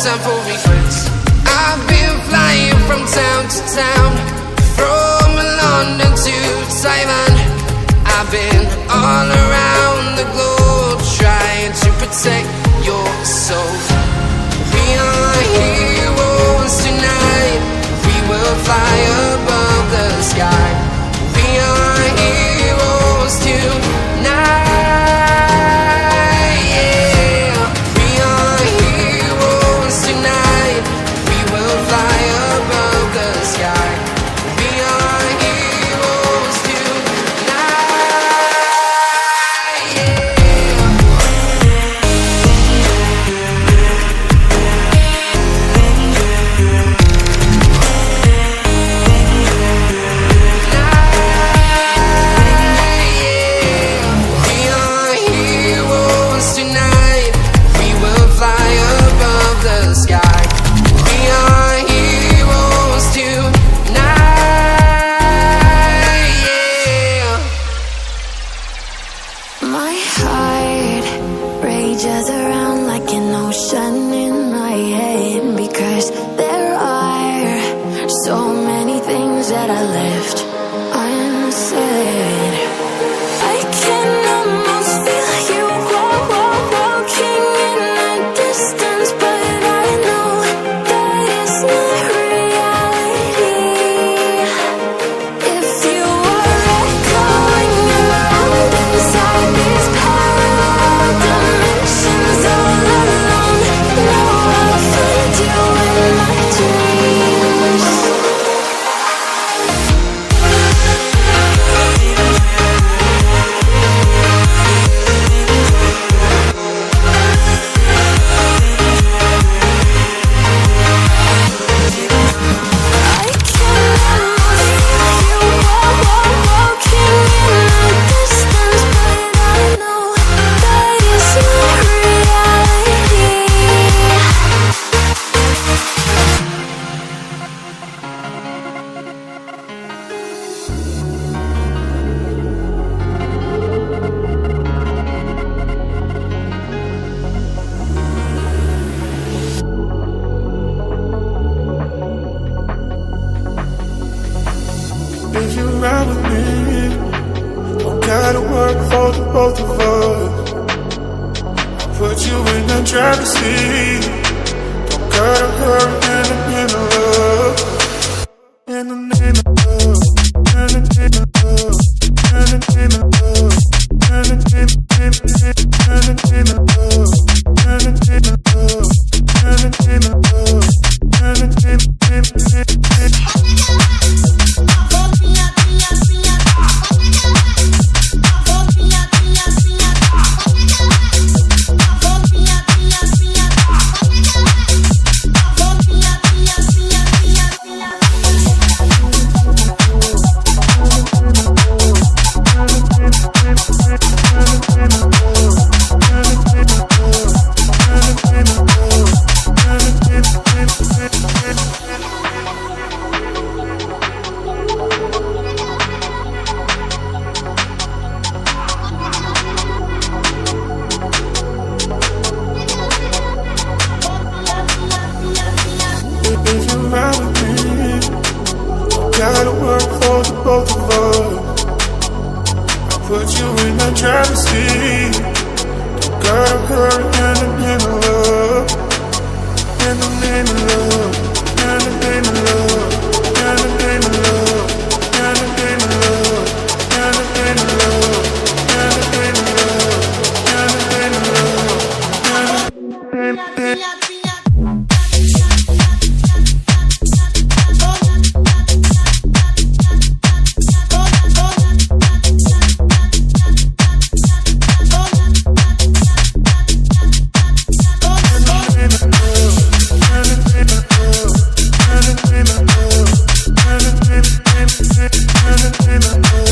time for regrets. I've been flying from town to town, from London to Taiwan. I've been all around the globe trying to protect your soul. We are heroes tonight. We will fly above the sky. We are heroes tonight. Yeah. We are heroes tonight. We will fly above the sky. We are heroes tonight. Yeah. My heart rages around like an ocean in my head, because there are so many things that I left unsaid. I can almost feel you walking in the distance, but I know that it's not reality. If you are echoing around inside these parallel dimensions all alone, know I'll find you in my dreams. I can almost feel you walking in the distance, but I know that it's not reality. If you ride with me, don't gotta work for the both of us. I'll put you in the driver's seat. Don't gotta hurry in the name of love. In the name of love. In the name of love. In the name of love. In the name of love. In the name of love. In the name of love. In the name of love. In the name of If you ride with me, don't gotta work for the both of us. I'll put you in the driver's seat. Don't gotta hurry in the name of love. In the name of love. In the name of love. In the name of love. In the name of love. In the name of love. In the name of love. In the name of love. In the name of love. In the name of love.